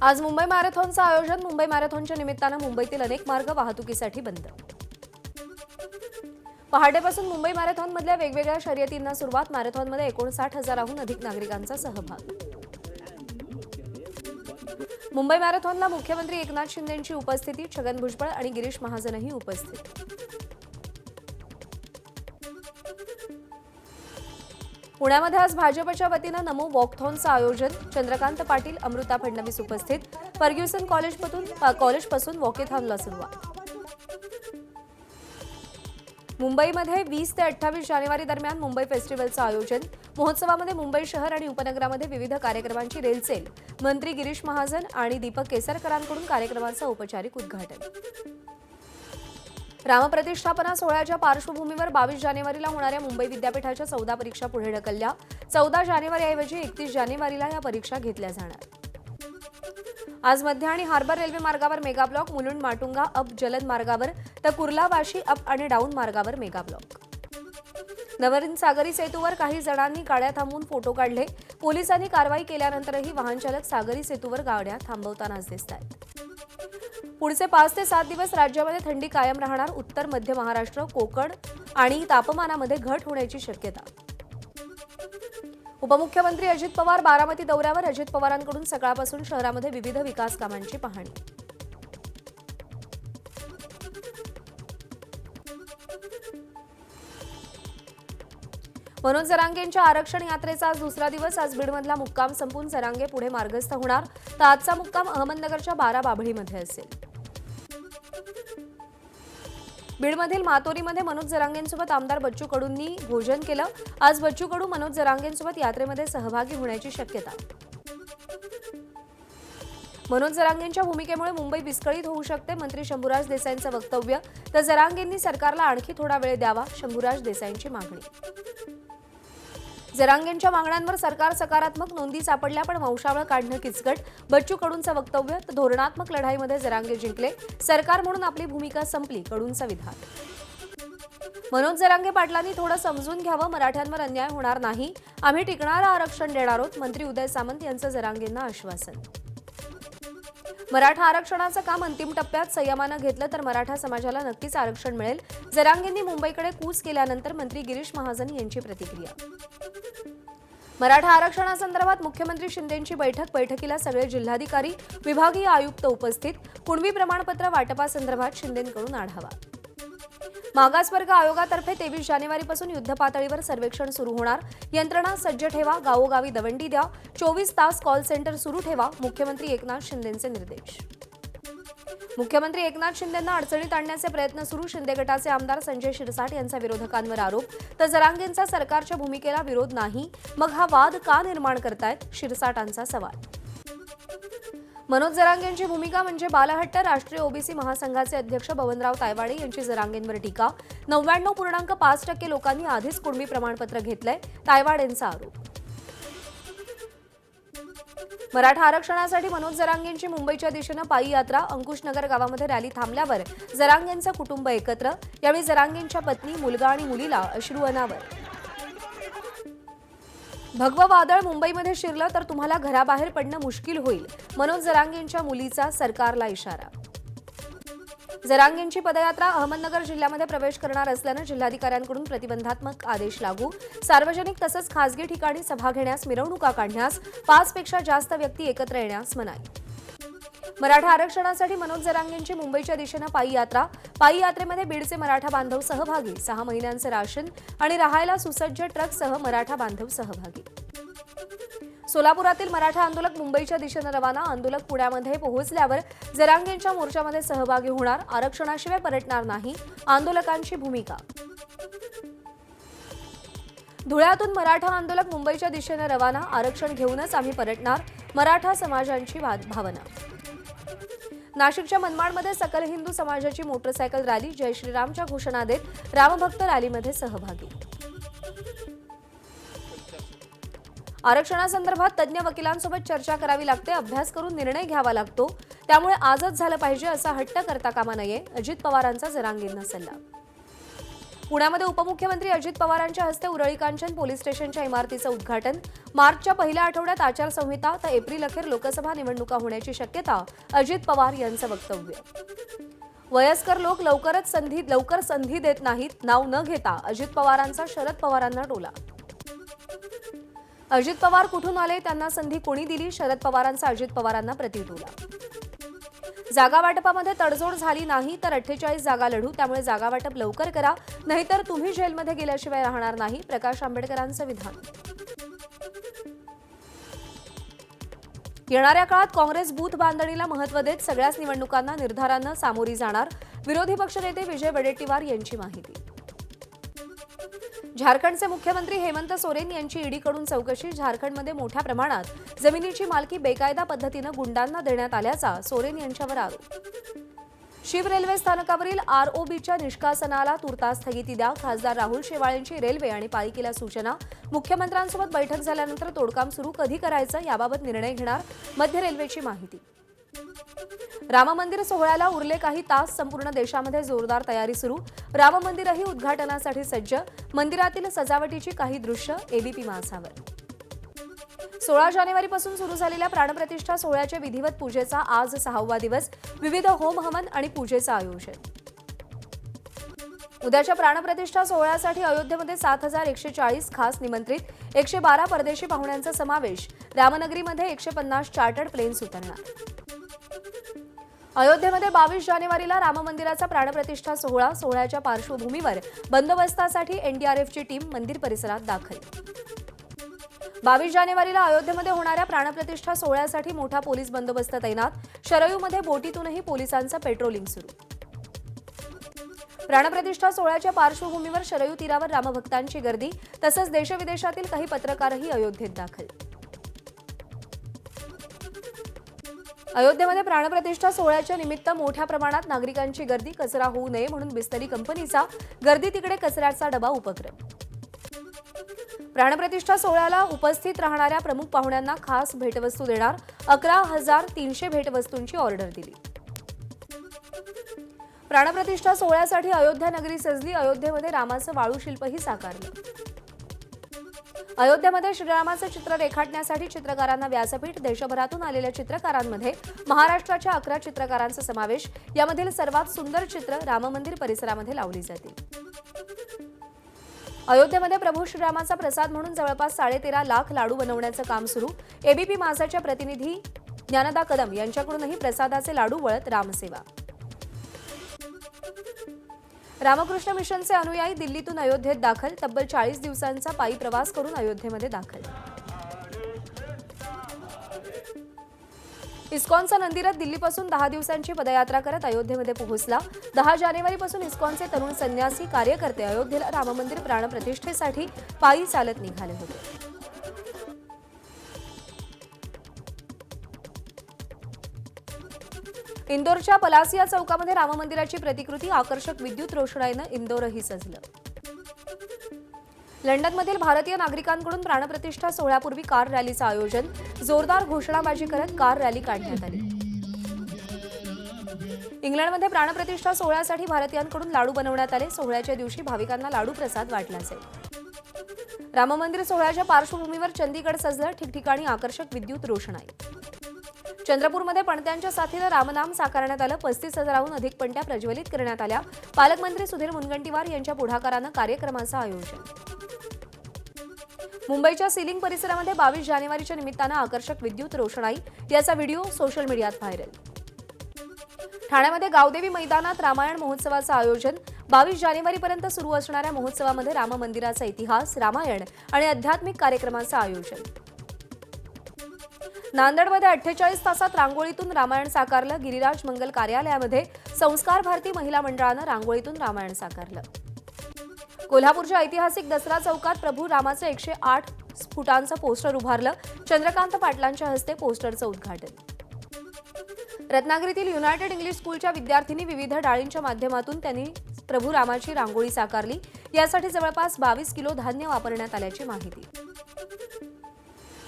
आज मुंबई मॅरेथॉनचं आयोजन. मुंबई मॅरेथॉनच्या निमित्तानं मुंबईतील अनेक मार्ग वाहतुकीसाठी बंद. पहाटेपासून मुंबई मॅरेथॉनमधल्या वेगवेगळ्या शर्यतींना सुरुवात. मॅरेथॉनमध्ये 59,000हून अधिक नागरिकांचा सहभाग. मुंबई मॅरेथॉनला मुख्यमंत्री एकनाथ शिंदेंची उपस्थिती. छगन भुजबळ आणि गिरीश महाजनही उपस्थित. पुण्यामध्ये आज भाजपच्या वतीनं नमो वॉकथॉनचं आयोजन. चंद्रकांत पाटील, अमृता फडणवीस उपस्थित. फर्ग्युसन कॉलेजपासून वॉकेथॉनला सुरुवात. मुंबईमध्ये 20 ते 28 जानेवारी दरम्यान मुंबई फेस्टिव्हलचं आयोजन. महोत्सवामध्ये मुंबई शहर आणि उपनगरामध्ये विविध कार्यक्रमांची रेलचेल. मंत्री गिरीश महाजन आणि दीपक केसरकरांकडून कार्यक्रमाचं औपचारिक उद्घाटन. रामप्रतिष्ठापना सोहळ्याच्या पार्श्वभूमीवर 22 जानेवारीला होणाऱ्या मुंबई विद्यापीठाच्या 14 परीक्षा पुढे ढकलल्या. 14 जानेवारीऐवजी 31 जानेवारीला या परीक्षा घेतल्या जाणार. आज मध्य आणि हार्बर रेल्वे मार्गावर mega block. Mulund Matunga up जलद मार्गावर तर कुर्ला वाशी अप आणि डाऊन मार्गावर मेगा ब्लॉक. नवीन सागरी सेतूवर काही जणांनी गाड्या थांबवून फोटो काढले. पोलिसांनी कारवाई केल्यानंतरही वाहनचालक सागरी सेतूवर गाड्या थांबवतानाच दिसतायत. पुढचे 5 ते 7 दिवस राज्यामध्ये थंडी कायम राहणार. उत्तर मध्य महाराष्ट्र, कोकण आणि तापमानामध्ये घट होण्याची शक्यता. उपमुख्यमंत्री अजित पवार बारामती दौऱ्यावर. अजित पवारांकडून सकाळपासून शहरामध्ये विविध विकास कामांची पाहणी. मनोज जरांगेंच्या आरक्षण यात्रेचा आज दुसरा दिवस. आज बीडमधला मुक्काम संपून जरांगे पुढे मार्गस्थ होणार. तर आजचा मुक्काम अहमदनगरच्या 12 बाभळीमध्ये असेल. बीडमधील मातोरीमध्ये मनोज जरांगेंसोबत आमदार बच्चू कडूंनी भोजन केलं. आज बच्चू कडू मनोज जरांगेंसोबत यात्रेमध्ये सहभागी होण्याची शक्यता. मनोज जरांगेंच्या भूमिकेमुळे मुंबई विस्कळीत होऊ शकते. मंत्री शंभूराज देसाईंचं वक्तव्य. तर जरांगेंनी सरकारला आणखी थोडा वेळ द्यावा, शंभूराज देसाईंची मागणी. जरांगेंच्या मागण्यांवर सरकार सकारात्मक. नोंदी सापडल्या पण वंशावळ काढणं किचकट. बच्चू कडूंचं वक्तव्य. तर धोरणात्मक लढाईमध्ये जरांगे जिंकले. सरकार म्हणून आपली भूमिका संपली, कडूंचं विधान. मनोज जरांगे पाटलांनी थोडं समजून घ्यावं. मराठ्यांवर अन्याय होणार नाही. आम्ही टिकणारं आरक्षण देणार आहोत. मंत्री उदय सामंत यांचं जरांगेंना आश्वासन. मराठा आरक्षणाचं काम अंतिम टप्प्यात. संयमानं घेतलं तर मराठा समाजाला नक्कीच आरक्षण मिळेल. जरांगेंनी मुंबईकडे कूच केल्यानंतर मंत्री गिरीश महाजन यांची प्रतिक्रिया. मराठा आरक्षणासंदर्भात मुख्यमंत्री शिंदेंची बैठक. बैठकीला सगळे जिल्हाधिकारी, विभागीय आयुक्त उपस्थित. कुणबी प्रमाणपत्र वाटपासंदर्भात शिंदेंकडून आढावा. मागासवर्ग आयोगातर्फे 23 जानेवारीपासून युद्धपातळीवर सर्वेक्षण सुरू होणार. यंत्रणा सज्ज ठेवा. गावोगावी दवंडी द्या. 24 तास कॉल सेंटर सुरू ठेवा. मुख्यमंत्री एकनाथ शिंदेंचे निर्देश. मुख्यमंत्री एकनाथ शिंदेंना अडचणीत आणण्याचे प्रयत्न सुरू. शिंदे गटाचे आमदार संजय शिरसाट यांचा विरोधकांवर आरोप. तर जरांगेंचा सरकारच्या भूमिकेला विरोध नाही, मग हा वाद का निर्माण करतायत, शिरसाटांचा सवाल. मनोज जरांगेंची भूमिका म्हणजे बालहट्ट. राष्ट्रीय ओबीसी महासंघाचे अध्यक्ष बबनराव तायवाडे यांची जरांगेंवर टीका. 99.5% लोकांनी आधीच कुणबी प्रमाणपत्र घेतलंय, तायवाडेंचा आरोप. मराठा आरक्षणासाठी मनोज जरांगेंची मुंबईच्या दिशेनं पायी यात्रा. अंकुशनगर गावामध्ये रॅली थांबल्यावर जरांगेंचं कुटुंब एकत्र. यावेळी जरांगेंच्या पत्नी, मुलगा आणि मुलीला अश्रू अनावर. भगवं वादळ मुंबईमध्ये शिरलं तर तुम्हाला घराबाहेर पडणं मुश्किल होईल. मनोज जरांगेंच्या मुलीचा सरकारला इशारा. जरांगेंची पदयात्रा अहमदनगर जिल्ह्यामध्ये प्रवेश करणार असल्यानं जिल्हाधिकाऱ्यांकडून प्रतिबंधात्मक आदेश लागू. सार्वजनिक तसंच खासगी ठिकाणी सभा घेण्यास, मिरवणुका काढण्यास, 5 पेक्षा जास्त व्यक्ती एकत्र येण्यास मनाई. मराठा आरक्षणासाठी मनोज जरांगेंची मुंबईच्या दिशेनं पायी यात्रा. पायी यात्रेमध्ये बीडचे मराठा बांधव सहभागी. 6 महिन्यांचे राशन आणि राहायला सुसज्ज ट्रकसह मराठा बांधव सहभागी. सोलापुरातील मराठा आंदोलक मुंबईच्या दिशेनं रवाना. आंदोलक पुण्यामध्ये पोहोचल्यावर जरांगेंच्या मोर्चामध्ये सहभागी होणार. आरक्षणाशिवाय परतणार नाही, आंदोलकांची भूमिका. धुळ्यातून मराठा आंदोलक मुंबईच्या दिशेनं रवाना. आरक्षण घेऊनच आम्ही परतणार, मराठा समाजांची भावना. नाशिकच्या मनमाडमध्ये सकल हिंदू समाजाची मोटरसायकल रॅली. जय श्रीरामच्या घोषणा देत रामभक्त रॅलीमध्ये सहभागी. आरक्षणासंदर्भात तज्ज्ञ वकिलांसोबत चर्चा करावी लागते. अभ्यास करून निर्णय घ्यावा लागतो. त्यामुळे आजच झालं पाहिजे असा हट्ट करता कामा नये. अजित पवारांचा जरांगेंना सल्ला. पुण्यामध्ये उपमुख्यमंत्री अजित पवारांच्या हस्ते उरळी कांचन पोलीस स्टेशनच्या इमारतीचं उद्घाटन. मार्चच्या पहिल्या आठवड्यात आचारसंहिता तर एप्रिल अखेर लोकसभा निवडणुका होण्याची शक्यता, अजित पवार यांचं वक्तव्य. वयस्कर लोक लवकर संधी देत नाहीत, नाव न घेता अजित पवारांचा शरद पवारांना टोला. अजित पवार कुठून आले, त्यांना संधी कोणी दिली, शरद पवारांचा अजित पवारांना प्रतिटोला. जागा वाटपामध्ये तडजोड झाली नाही तर 48 जागा लढू, त्यामुळे जागा वाटप लवकर करा, नाहीतर तुम्ही जेलमध्ये गेल्याशिवाय राहणार नाही, प्रकाश आंबेडकरांचं विधान. येणाऱ्या काळात काँग्रेस बूथ बांधणीला महत्त्व देत सगळ्याच निवडणुकांना निर्धारानं सामोरी जाणार, विरोधी पक्षनेते विजय वडेट्टीवार यांची माहिती. झारखंडचे मुख्यमंत्री हेमंत सोरेन यांची ईडीकडून चौकशी. झारखंडमध्ये मोठ्या प्रमाणात जमिनीची मालकी बेकायदा पद्धतीनं गुंडांना देण्यात आल्याचा सोरेन यांच्यावर आरोप. शिव रेल्वे स्थानकावरील आरओबीच्या निष्कासनाला तुर्तास स्थगिती द्या, खासदार राहुल शेवाळेंची रेल्वे आणि पालिकेला सूचना. मुख्यमंत्र्यांसोबत बैठक झाल्यानंतर तोडकाम सुरू कधी करायचं याबाबत निर्णय घेणार, मध्य रेल्वेची माहिती. राम मंदिर सोहळ्याला उरले काही तास, संपूर्ण देशामध्ये जोरदार तयारी सुरू. राम मंदिरही उद्घाटनासाठी सज्ज. मंदिरातील सजावटीची काही दृश्य एबीपी माझावर. 16 जानेवारीपासून सुरू झालेल्या प्राणप्रतिष्ठा सोहळ्याच्या विधिवत पूजेचा आज 6वा दिवस. विविध होम हवन आणि पूजेचं आयोजन. उद्याच्या प्राणप्रतिष्ठा सोहळ्यासाठी अयोध्येमध्ये 7140 खास निमंत्रित, 112 परदेशी पाहुण्यांचा समावेश. रामनगरीमध्ये 150 चार्टर्ड प्लेन्स उतरणार. अयोध्येमध्ये 22 जानेवारीला राम मंदिराचा प्राणप्रतिष्ठा सोहळा. सोहळ्याच्या पार्श्वभूमीवर बंदोबस्तासाठी एनडीआरएफची टीम मंदिर परिसरात दाखल. 22 जानेवारीला अयोध्येमध्ये होणाऱ्या प्राणप्रतिष्ठा सोहळ्यासाठी मोठा पोलीस बंदोबस्त तैनात. शरयूमध्ये बोटीतूनही पोलिसांचं पेट्रोलिंग सुरू. प्राणप्रतिष्ठा सोहळ्याच्या पार्श्वभूमीवर शरयू तीरावर रामभक्तांची गर्दी, तसंच देशविदेशातील काही पत्रकारही अयोध्येत दाखल. अयोध्येमध्ये प्राणप्रतिष्ठा सोहळ्याच्या निमित्त मोठ्या प्रमाणात नागरिकांची गर्दी. कचरा होऊ नये म्हणून बिस्लरी कंपनीचा गर्दी तिकडे कचऱ्याचा डबा उपक्रम. प्राणप्रतिष्ठा सोहळ्याला उपस्थित राहणाऱ्या प्रमुख पाहुण्यांना खास भेटवस्तू देणार. 11,300 भेटवस्तूंची ऑर्डर दिली. प्राणप्रतिष्ठा सोहळ्यासाठी अयोध्या नगरी सजली. अयोध्येमध्ये रामाचं वाळू शिल्पही साकारलं. अयोध्येमध्ये श्रीरामाचं चित्र रेखाटण्यासाठी चित्रकारांना व्यासपीठ. देशभरातून आलेल्या चित्रकारांमध्ये महाराष्ट्राच्या 11 चित्रकारांचा समावेश. यामधील सर्वात सुंदर चित्र राममंदिर परिसरामध्ये लावली जातील. अयोध्येमध्ये प्रभू श्रीरामाचा प्रसाद म्हणून जवळपास 13.5 लाख लाडू बनवण्याचं काम सुरू. एबीपी माझाच्या प्रतिनिधी ज्ञानदा कदम यांच्याकडूनही प्रसादाचे लाडू वळत रामसेवा. रामकृष्ण मिशनचे अनुयायी दिल्लीतून अयोध्येत दाखल. तब्बल 40 दिवसांचा पायी प्रवास करून अयोध्येमध्ये दाखल. इस्कॉनचा नंदीरथ दिल्लीपासून 10 दिवसांची पदयात्रा करत अयोध्येमध्ये पोहोचला. 10 जानेवारीपासून इस्कॉनचे तरुण संन्यासी कार्यकर्ते अयोध्येला राममंदिर प्राणप्रतिष्ठेसाठी पायी चालत निघाले होते. इंदोरच्या पलासिया चौकामध्ये राममंदिराची प्रतिकृती. आकर्षक विद्युत रोषणाईनं इंदोरही सजलं. लंडनमधील भारतीय नागरिकांकडून प्राणप्रतिष्ठा सोहळ्यापूर्वी कार रॅलीचं आयोजन. जोरदार घोषणाबाजी करत कार रॅली काढण्यात आली. इंग्लंडमध्ये प्राणप्रतिष्ठा सोहळ्यासाठी भारतीयांकडून लाडू बनवण्यात आले. सोहळ्याच्या दिवशी भाविकांना लाडू प्रसाद वाटला जाईल. राममंदिर सोहळ्याच्या पार्श्वभूमीवर चंदीगड सजलं. ठिकठिकाणी आकर्षक विद्युत रोषणाई. चंद्रपूरमध्ये पणत्यांच्या साथीनं रामनाम साकारण्यात आलं. 35,000हून अधिक पणत्या प्रज्वलित करण्यात आल्या. पालकमंत्री सुधीर मुनगंटीवार यांच्या पुढाकारानं कार्यक्रमाचं आयोजन. मुंबईच्या सिलिंग परिसरामध्ये 22 जानेवारीच्या निमित्तानं आकर्षक विद्युत रोषणाई. याचा व्हिडिओ सोशल मीडियात व्हायरल. ठाण्यामध्ये गावदेवी मैदानात रामायण महोत्सवाचं आयोजन. 22 जानेवारीपर्यंत सुरू असणाऱ्या महोत्सवामध्ये राम मंदिराचा इतिहास, रामायण आणि आध्यात्मिक कार्यक्रमाचं आयोजन. नांदेडमध्ये 48 तासात रांगोळीतून रामायण साकारलं. गिरिराज मंगल कार्यालयामध्ये संस्कार भारती महिला मंडळानं रांगोळीतून रामायण साकारलं. कोल्हापूरच्या ऐतिहासिक दसरा चौकात प्रभू रामाचं 108 फुटांचं पोस्टर उभारलं. चंद्रकांत पाटलांच्या हस्ते पोस्टरचं उद्घाटन. रत्नागिरीतील युनायटेड इंग्लिश स्कूलच्या विद्यार्थिनी विविध डाळींच्या माध्यमातून त्यांनी प्रभू रामाची रांगोळी साकारली. यासाठी जवळपास 22 किलो धान्य वापरण्यात आल्याची माहिती.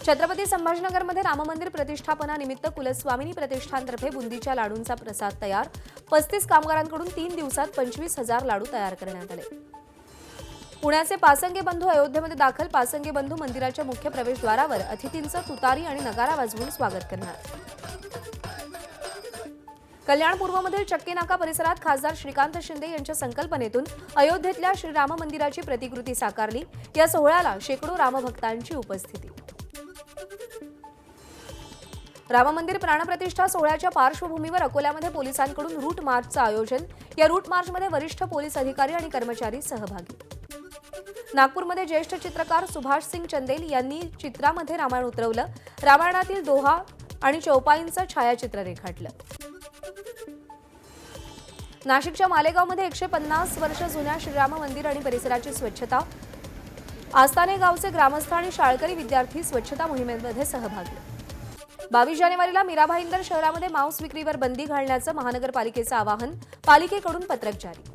छत्रपती संभाजीनगरमध्ये राममंदिर प्रतिष्ठापनानिमित्त कुलस्वामिनी प्रतिष्ठानतर्फे बुंदीच्या लाडूंचा प्रसाद तयार. 35 कामगारांकडून 3 दिवसात 25,000 लाडू तयार करण्यात आले. पुण्याचे पासंगे बंधू अयोध्येमध्ये दाखल. पासंगे बंधू मंदिराच्या मुख्य प्रवेशद्वारावर अतिथींचं तुतारी आणि नगारा वाजवून स्वागत करणार. कल्याण पूर्वमधील चक्की नाका परिसरात खासदार श्रीकांत शिंदे यांच्या संकल्पनेतून अयोध्येतल्या श्रीराम मंदिराची प्रतिकृती साकारली. या सोहळ्याला शेकडो रामभक्तांची उपस्थिती. राम मंदिर प्राणप्रतिष्ठा सोहळ्याच्या पार्श्वभूमीवर अकोल्यामध्ये पोलिसांकडून रूट मार्चचं आयोजन. या रूट मार्चमध्ये वरिष्ठ पोलीस अधिकारी आणि कर्मचारी सहभागी. नागपूरमध्ये ज्येष्ठ चित्रकार सुभाष सिंग चंदेल यांनी चित्रामध्ये रामायण उतरवलं. रामायणातील दोहा आणि चौपाईंचं छायाचित्र रेखाटलं. नाशिकच्या मालेगावमध्ये 150 वर्ष जुन्या श्रीराम मंदिर आणि परिसराची स्वच्छता. आस्ताने गावचे ग्रामस्थ आणि शाळकरी विद्यार्थी स्वच्छता मोहिमेमध्ये सहभागी. 22 जानेवारीला मीराभाईंदर शहरामध्ये मांस विक्रीवर बंदी घालण्याचं महानगरपालिकेचं आवाहन. पालिकेकडून पत्रक जारी.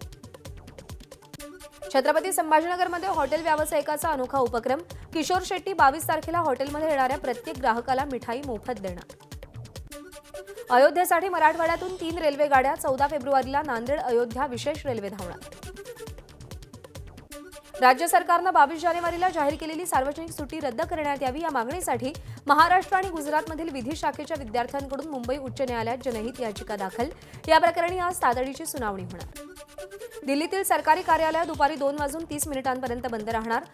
छत्रपती संभाजीनगरमध्ये हॉटेल व्यावसायिकाचा अनोखा उपक्रम. किशोर शेट्टी 22 तारखेला हॉटेलमध्ये येणाऱ्या प्रत्येक ग्राहकाला मिठाई मोफत देणार. अयोध्येसाठी मराठवाड्यातून 3 रेल्वे गाड्या. 14 फेब्रुवारीला नांदेड अयोध्या विशेष रेल्वे धावणार. राज्य सरकारनं 22 जानेवारीला जाहीर केलेली सार्वजनिक सुट्टी रद्द करण्यात यावी या मागणीसाठी महाराष्ट्र आणि गुजरातमधील विधी शाखेच्या विद्यार्थ्यांकडून मुंबई उच्च न्यायालयात जनहित याचिका दाखल. या प्रकरणी आज तातडीची सुनावणी होणार. दिल्लीतील सरकारी कार्यालय दुपारी 2:30 बंद राहणार.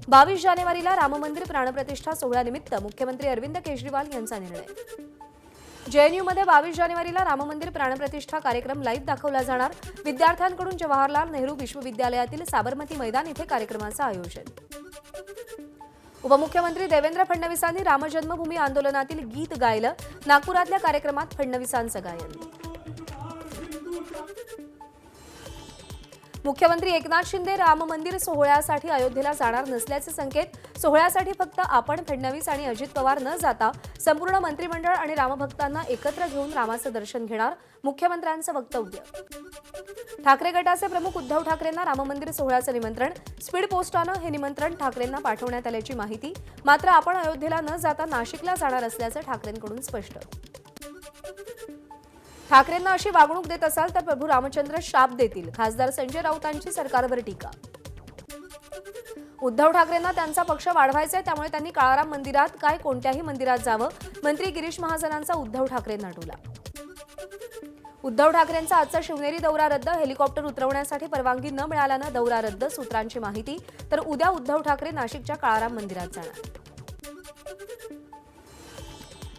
22 जानेवारीला राम मंदिर प्राणप्रतिष्ठा सोहळ्यानिमित्त मुख्यमंत्री अरविंद केजरीवाल यांचा निर्णय. जेएनयूमध्ये 22 जानेवारीला राम मंदिर प्राणप्रतिष्ठा कार्यक्रम लाईव्ह दाखवला जाणार. विद्यार्थ्यांकडून जवाहरलाल नेहरू विश्वविद्यालयातील साबरमती मैदान इथे कार्यक्रमाचं आयोजन. उपमुख्यमंत्री देवेंद्र फडणवीसांनी राम जन्मभूमी आंदोलनातील गीत गायलं. नागपुरातल्या कार्यक्रमात फडणवीसांचं गायन. मुख्यमंत्री एकनाथ शिंदे राम मंदिर सोहळ्यासाठी अयोध्येला जाणार नसल्याचे संकेत. सोहळ्यासाठी फक्त आपण, फडणवीस आणि अजित पवार न जाता संपूर्ण मंत्रिमंडळ आणि रामभक्तांना एकत्र घेऊन रामाचं दर्शन घेणार. मुख्यमंत्र्यांचं वक्तव्य. ठाकरे गटाचे प्रमुख उद्धव ठाकरेंना राम मंदिर सोहळ्याचं निमंत्रण. स्पीड पोस्टानं हे निमंत्रण ठाकरेंना पाठवण्यात आल्याची माहिती. मात्र आपण अयोध्येला न जाता नाशिकला जाणार असल्याचं ठाकरेंकडून स्पष्ट. ठाकरेंना अशी वागणूक देत असाल तर प्रभू रामचंद्र शाप देतील. खासदार संजय राऊतांची सरकारवर टीका. उद्धव ठाकरेंना त्यांचा पक्ष वाढवायचा आहे, त्यामुळे त्यांनी काळाराम मंदिरात काय कोणत्याही मंदिरात जावं. मंत्री गिरीश महाजनांचा उद्धव ठाकरेंना टोला. उद्धव ठाकरेंचा आजचा शिवनेरी दौरा रद्द. हेलिकॉप्टर उतरवण्यासाठी परवानगी न मिळाल्यानं दौरा रद्द. सूत्रांची माहिती. तर उद्या उद्धव ठाकरे नाशिकच्या काळाराम मंदिरात जाणार.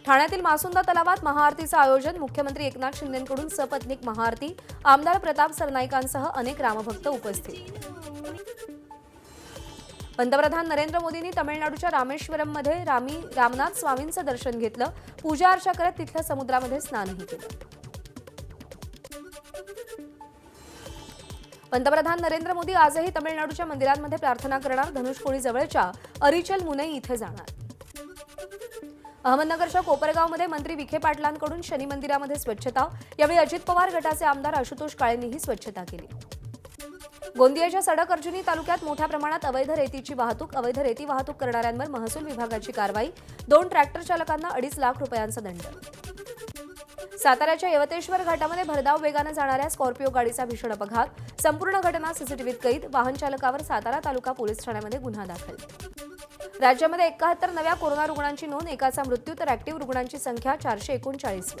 ठाण्यातील मासुंदा तलावात महाआरतीचं आयोजन. मुख्यमंत्री एकनाथ शिंदेंकडून सपत्नीक महाआरती. आमदार प्रताप सरनाईकांसह अनेक रामभक्त उपस्थित. पंतप्रधान नरेंद्र मोदींनी तमिळनाडूच्या रामेश्वरममध्ये रामनाथ स्वामींचं दर्शन घेतलं. पूजा अर्चा करत तिथल्या समुद्रामध्ये स्नानही केलं. पंतप्रधान नरेंद्र मोदी आजही तमिळनाडूच्या मंदिरांमध्ये प्रार्थना करणार. धनुषकोडी जवळच्या अरिचल मुनई इथे जाणार. अहमदनगरच्या कोपरगावमध्ये मंत्री विखे पाटलांकडून शनी मंदिरामध्ये स्वच्छता. यावेळी अजित पवार गटाचे आमदार आशुतोष काळेंनीही स्वच्छता केली. गोंदियाच्या सडक अर्जुनी तालुक्यात मोठ्या प्रमाणात अवैध रेतीची वाहतूक. अवैध रेती वाहतूक करणाऱ्यांवर महसूल विभागाची कारवाई. 2 ट्रॅक्टर चालकांना 2.5 लाख रुपयांचा दंड. साताऱ्याच्या यवतेश्वर घाटामध्ये भरधाव वेगानं जाणाऱ्या स्कॉर्पिओ गाडीचा भीषण अपघात. संपूर्ण घटना सीसीटीव्हीत कैद. वाहन चालकावर सातारा तालुका पोलीस ठाण्यामध्ये गुन्हा दाखल. राज्यामध्ये 71 नव्या कोरोना रुग्णांची नोंद. एकाचा मृत्यू तर ऍक्टिव्ह रुग्णांची संख्या 439.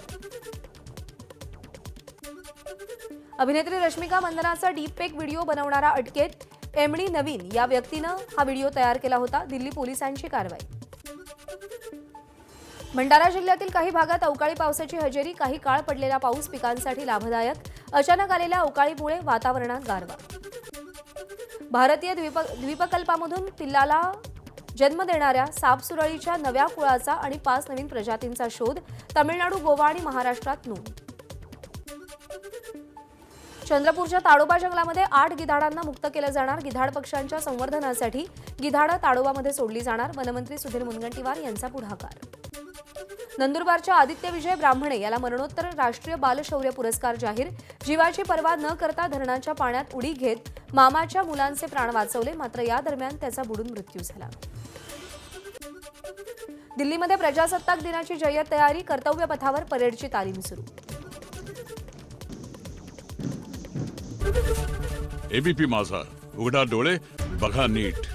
अभिनेत्री रश्मिका मंदनाचा डीपफेक व्हिडिओ बनवणारा अटकेत. एमडी नवीन या व्यक्तीनं हा व्हिडिओ तयार केला होता. दिल्ली पोलिसांची कारवाई. भंडारा जिल्ह्यातील काही भागात अवकाळी पावसाची हजेरी. काही काळ पडलेला पाऊस पिकांसाठी लाभदायक. अचानक आलेल्या अवकाळीमुळे वातावरणात गारवा. भारतीय द्वीपकल्पामधून पिल्लाला जन्म देणाऱ्या सापसुरळीच्या नव्या कुळाचा आणि 5 नवीन प्रजातींचा शोध. तामिळनाडू, गोवा आणि महाराष्ट्रात नोंद. चंद्रपूरच्या ताडोबा जंगलामध्ये 8 गिधाडांना मुक्त केलं जाणार. गिधाड पक्ष्यांच्या संवर्धनासाठी गिधाडं ताडोबामध्ये सोडली जाणार. वनमंत्री सुधीर मुनगंटीवार यांचा पुढाकार. नंदुरबारच्या आदित्य विजय ब्राह्मणे याला मरणोत्तर राष्ट्रीय बालशौर्य पुरस्कार जाहीर. जीवाची पर्वा न करता धरणाच्या पाण्यात उडी घेत मामाच्या मुलांचे प्राण वाचवले. मात्र या दरम्यान त्याचा बुडून मृत्यू झाला. दिल्लीमध्ये प्रजासत्ताक दिनाची जय्यत तयारी. कर्तव्य पथावर परेडची तालीम सुरू. एबीपी माझा, उघडा डोळे बघा नीट.